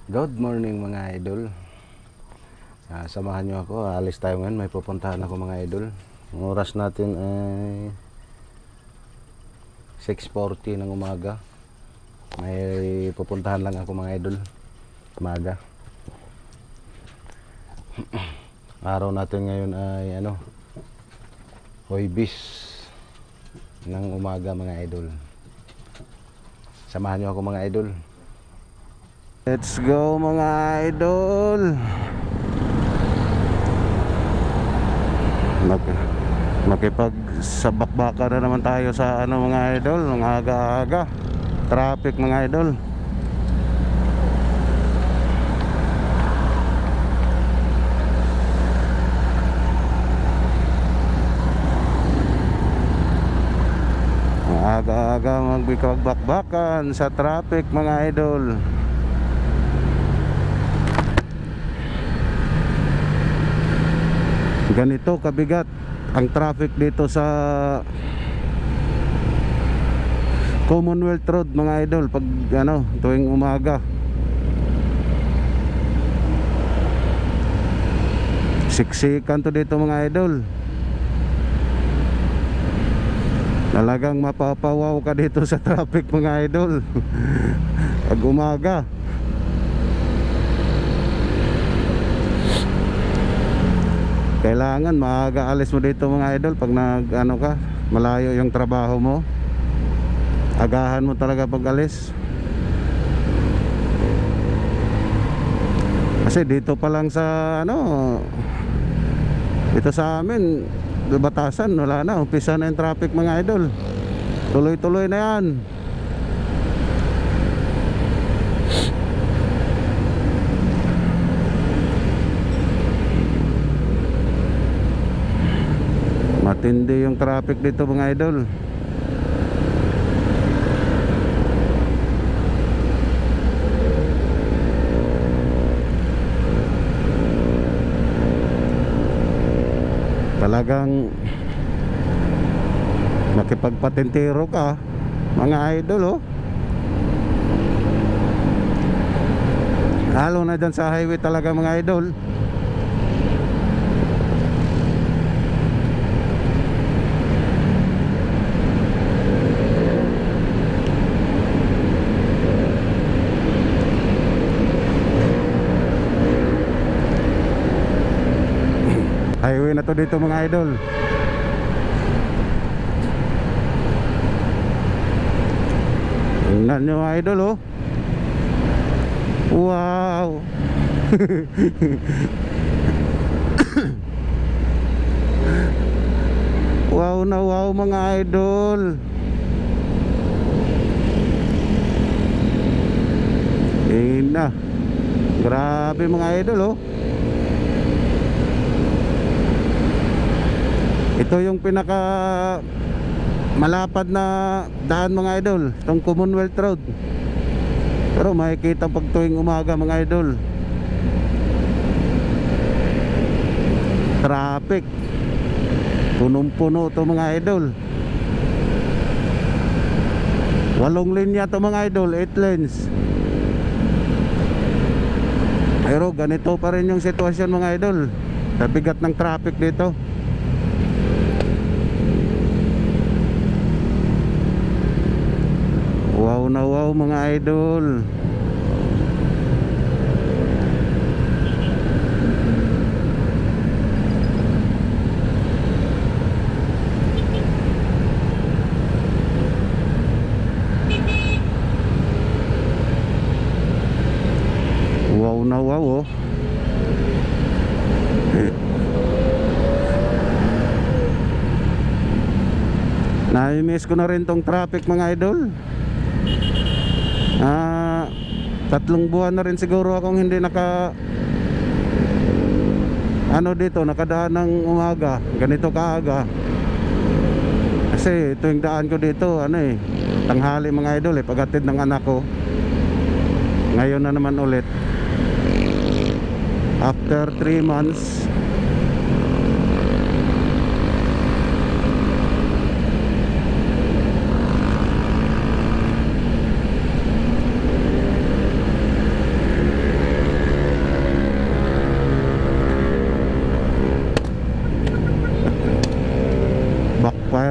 Good morning mga idol. Samahan nyo ako, alis tayo ngayon. May pupuntahan ako mga idol. Ang oras natin ay 6:40 ng umaga. May pupuntahan lang ako mga idol. Umaga. Araw natin ngayon ay Huwebes ng umaga mga idol. Samahan nyo ako mga idol. Let's go mga idol. Makipagsabakbaka na naman tayo sa mga idol, ng aga-aga. Traffic mga idol. Aga-aga magbipagbakbakan sa traffic mga idol. Ganito kabigat ang traffic dito sa Commonwealth Road mga idol pag tuwing umaga. Siksikan to dito mga idol. Talagang mapapawaw ka dito sa traffic mga idol. Pag umaga. Kailangan maaga alis mo dito mga idol pag malayo yung trabaho mo. Agahan mo talaga pag alis. Kasi dito pa lang sa dito sa amin, Batasan, wala na, umpisa na yung traffic mga idol. Tuloy-tuloy na yan. Matindi yung traffic dito mga idol. Talagang makipagpatentero ka mga idol Lalo na dyan sa highway talaga mga idol. Highway na to dito mga idol. Tingnan nyo mga idol Wow. Wow na wow mga idol. Tingnan na. Grabe mga idol Ito yung pinaka malapad na daan mga idol, itong Commonwealth Road. Pero makikita pag tuwing umaga mga idol, traffic, punong-puno to mga idol. 8 linya to mga idol, 8 lanes. Pero ganito pa rin yung sitwasyon mga idol, nabigat ng traffic dito. Wow na wow mga idol. Wow na wow Na-miss ko na rin tong traffic mga idol. 3 buwan na rin siguro akong hindi nakadaan ng umaga ganito kaaga. Kasi tuwing daan ko dito tanghali mga idol paghatid ng anak ko. Ngayon na naman ulit after 3 months.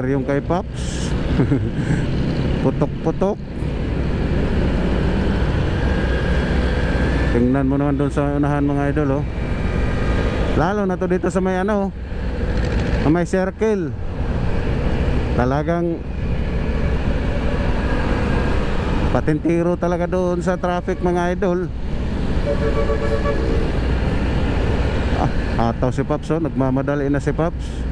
yung kay Pops. Putok-putok. Tingnan mo naman doon sa unahan mga idol, oh. Lalo na to dito sa may ano, sa may circle. Talagang patintiro talaga doon sa traffic mga idol. Hataw si Pops, oh. Nagmamadali na si Pops.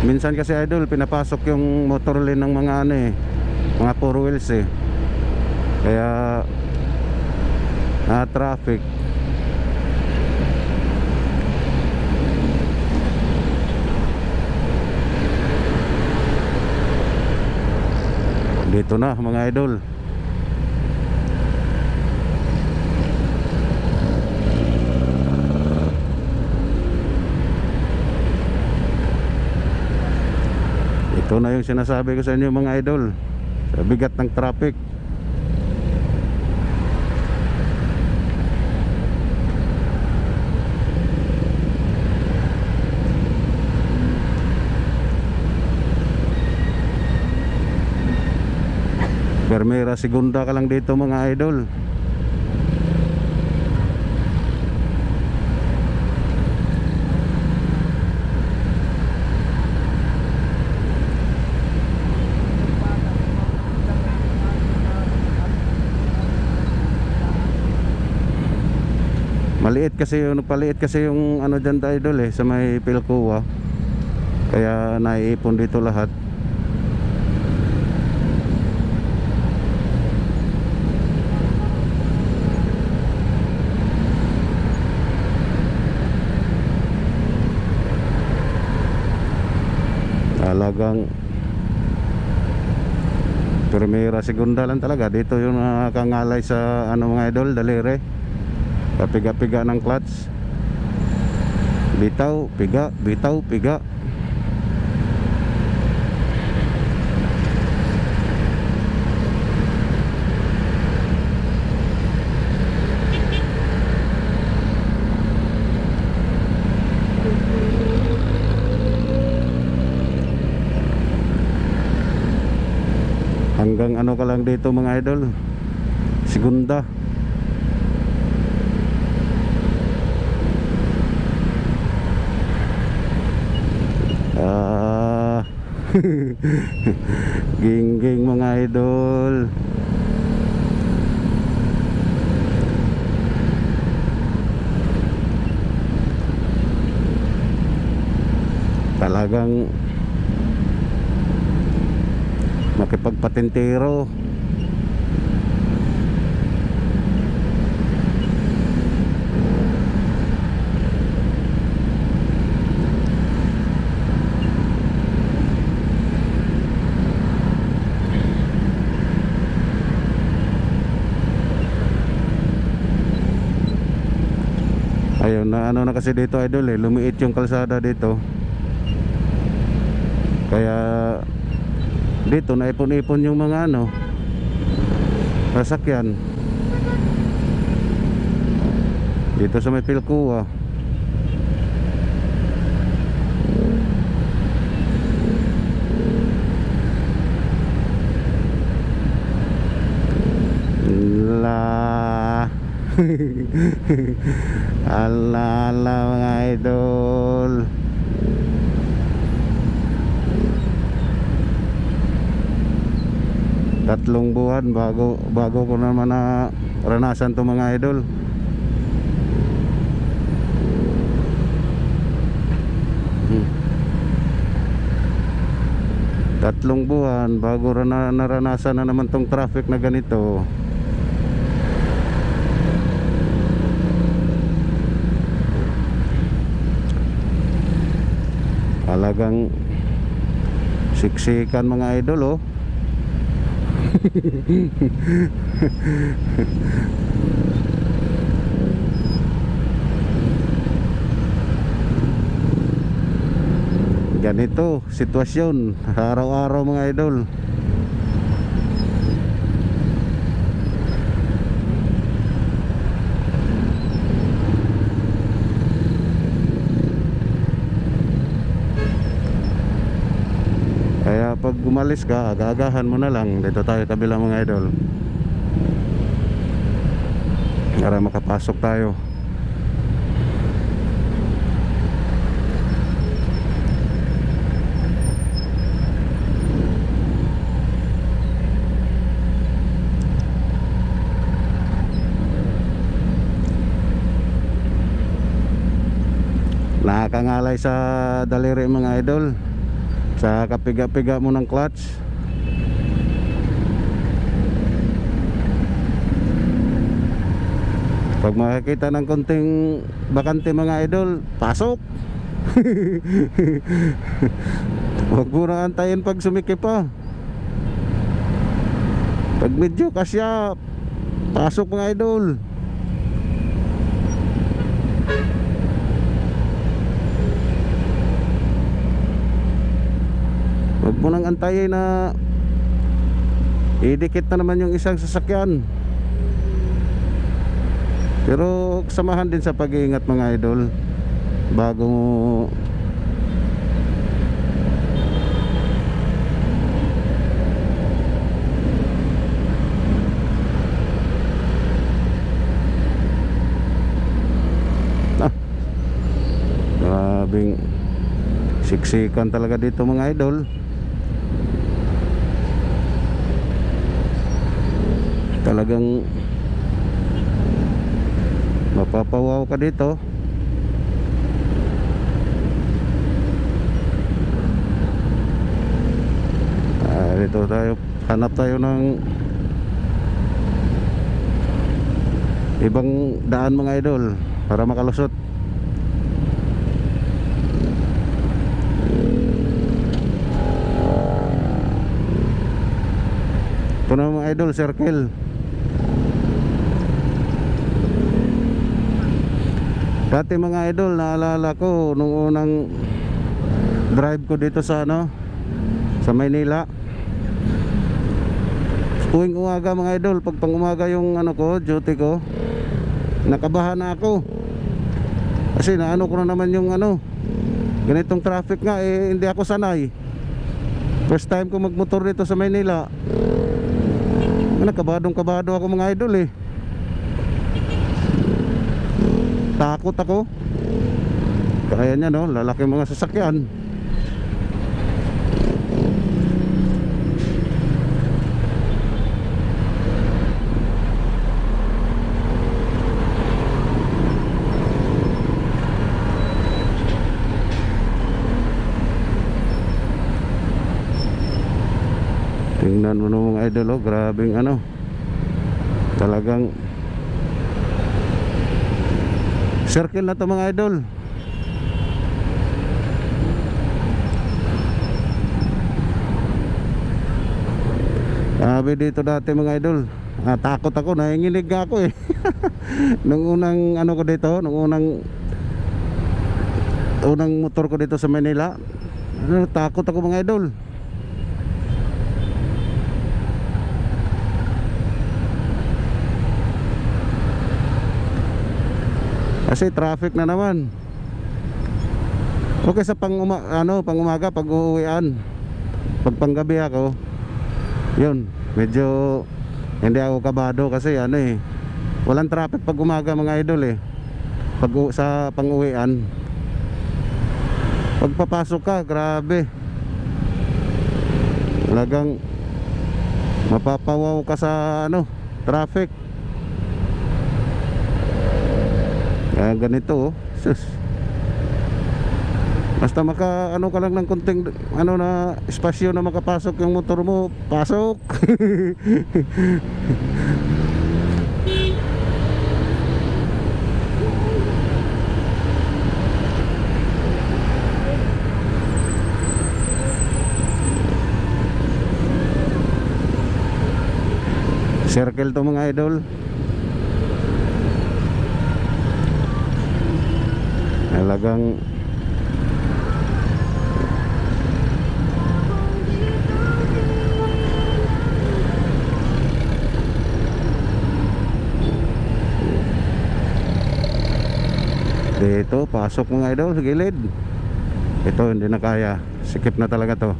Minsan kasi idol, pinapasok yung motor lane ng mga ano eh, mga 4 wheels eh. Kaya traffic. Dito na mga idol. Ito na yung sinasabi ko sa inyo mga idol, sa bigat ng traffic. Primera, segunda ka lang dito mga idol. Paliit kasi yung ano dyan idol eh, sa may Pilcoa. Kaya naiipon dito lahat. Talagang primera, segunda lang talaga. Dito yung nakakangalay sa ano mga idol, daliri. Piga-piga ng clutch. Bitaw, piga, bitaw, piga. Hanggang ano ka lang dito mga idol, segunda. Ging-ging mga idol. Talagang makipagpatintero. Ayun na ano na kasi dito idol eh, lumiit yung kalsada dito. Kaya dito naipon-ipon yung mga ano, sasakyan. Dito sa may Pilcoa. Ala mga idol. Tatlong buwan bago ko naman na ranasan to mga idol. Tatlong buwan bago naranasan na naman tong traffic na ganito. Talagang siksikan mga idol, oh. ganito sitwasyon araw-araw mga idol. Kaya pag umalis ka, agagahan mo na lang. Dito tayo kabila mga idol, para makapasok tayo. Nakakangalay sa daliri mga idol, sa kapiga-piga mo ng clutch. Pag makikita ng konting bakante mga idol, pasok. Huwag mo na antayin pag sumikip pa. Pag medyo kasya, pasok mga idol. Huwag mo nang antayin na idikit na naman yung isang sasakyan. Pero samahan din sa pag-iingat mga idol bago grabing siksikan talaga dito mga idol. Talagang mapapawaw ka dito. Dito tayo, hanap tayo ng ibang daan mga idol para makalusot. Ito na mga idol, circle. Dati mga idol, naalala ko nung unang drive ko dito sa sa Maynila. Tuwing umaga mga idol, pag pang umaga yung duty ko, nakabahan na ako. Kasi ko na naman yung ganitong traffic nga, hindi ako sanay. First time ko magmotor dito sa Maynila. Kabadong-kabado ako mga idol Takot ako. Kaya niya lalaki mga sasakyan. Tingnan mo mga idol, grabing talagang circle na to mga idol. Sabi dito dati mga idol, takot ako, nanginginig nga ako nung unang ko dito, nung unang motor ko dito sa Manila, takot ako mga idol. Kasi traffic na naman. Okay sa pang umaga pag uuwian. Pag panggabi ako, yun, medyo hindi ako kabado kasi walang traffic pag umaga mga idol Pag sa pang-uwian. Pag papasok ka, grabe. Talagang mapapawaw ka sa traffic. Ganito sus. Basta ka lang ng konting na espasyo na makapasok yung motor mo, pasok. Circle to mga idol. Talagang Ito, pasok mga idol sa gilid. Ito, hindi na kaya. Sikip na talaga to.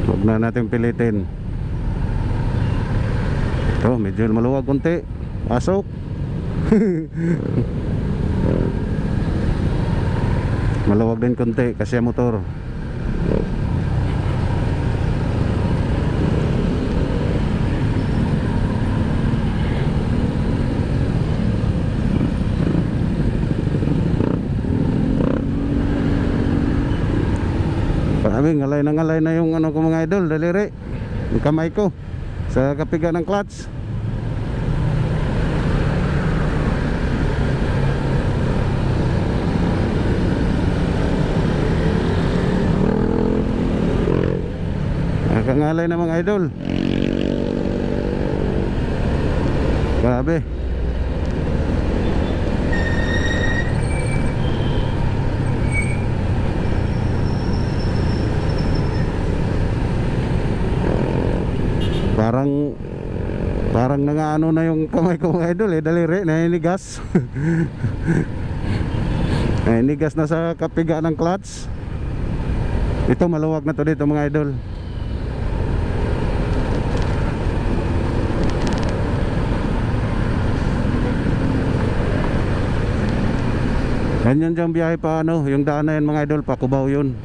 Huwag na natin pilitin. Ito, medyo maluwag konti. Pasok. Maluwag din konti kasi motor. Parang ngalay na yung ano ko mga idol, daliri. Yung kamay ko sa kapiga ng clutch. Nakangalay na mga idol. Grabe. Parang nangaano na yung kamay ko mga idol daliri, naninigas. Naninigas na sa kapiga ng clutch. Ito maluwag na to dito mga idol. Ganyan dyan biyahe pa yung daan na yan mga idol, pa Cubao yun.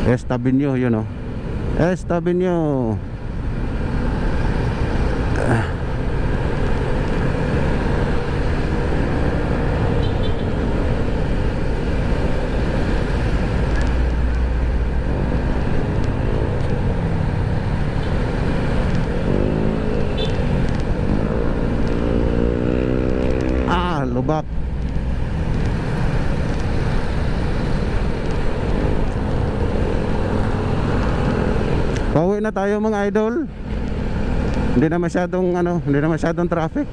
Estabinyo yun Estabinyo. Lubak. Pauwi na tayo mga idol. Hindi na masyadong traffic.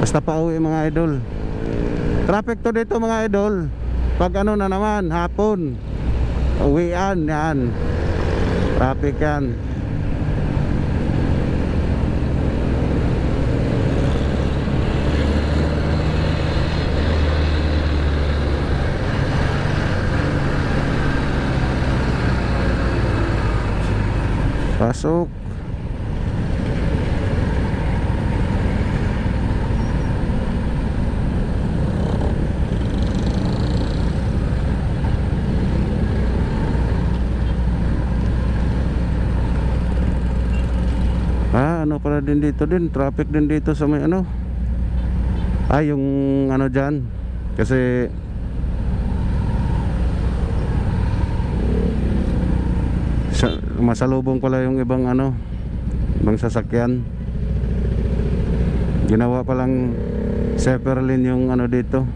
Basta pauwi mga idol. Traffic to dito mga idol pag na naman hapon. Uwian yan. Traffic yan. Pasok. Ano pala din dito din, traffic din dito sa may yung dyan. Kasi masalubong pala yung ibang ibang sasakyan. Ginawa palang separate lane yung dito.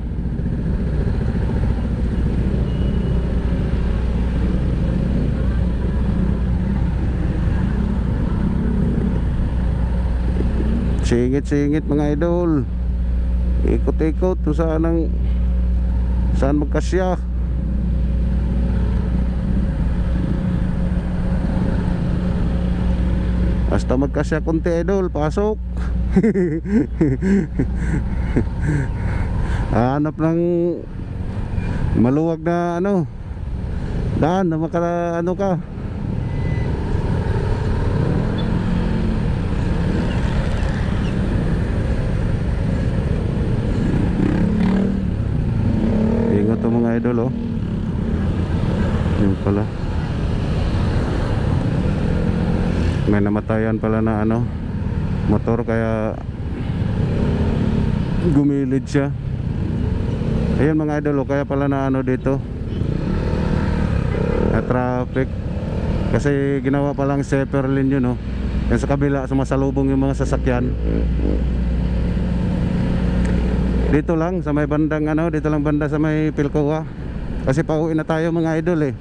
Singit mga idol. Ikot-ikot kung saan magkasya. Basta magkasya konti idol, pasok. Hanap ng maluwag na daan na ka. Ingat to mga idol yun pala. May namatayan pala na motor kaya gumilid siya. Ayun mga idol kaya pala na dito na traffic kasi ginawa palang separate lane yun yan sa kabila sumasalubong yung mga sasakyan. Dito lang sa may bandang dito lang banda sa may Pilcoa kasi pauwi na tayo mga idol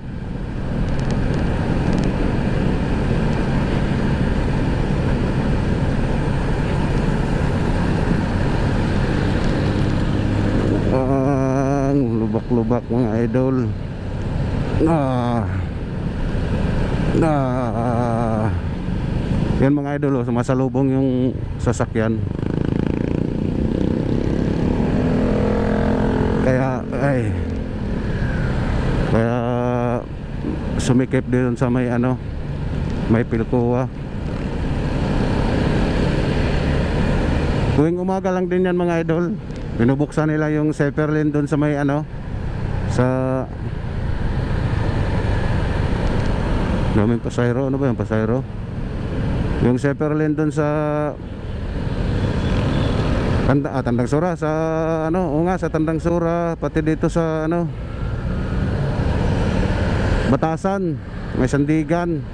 lubak mga idol. Yan mga idol sumasalubong yung sasakyan. Ay, kaya sumikip din sa may ano, may Pilcoa. Tuwing umaga lang din yan mga idol, binubuksan nila yung Zeppelin doon sa may ano, sa daming pasayro. Ano ba yung pasayro? Yung Zeppelin doon sa Tandang Sura, sa ano, o nga, sa Tandang Sura, pati dito sa ano, Batasan, may Sandigan.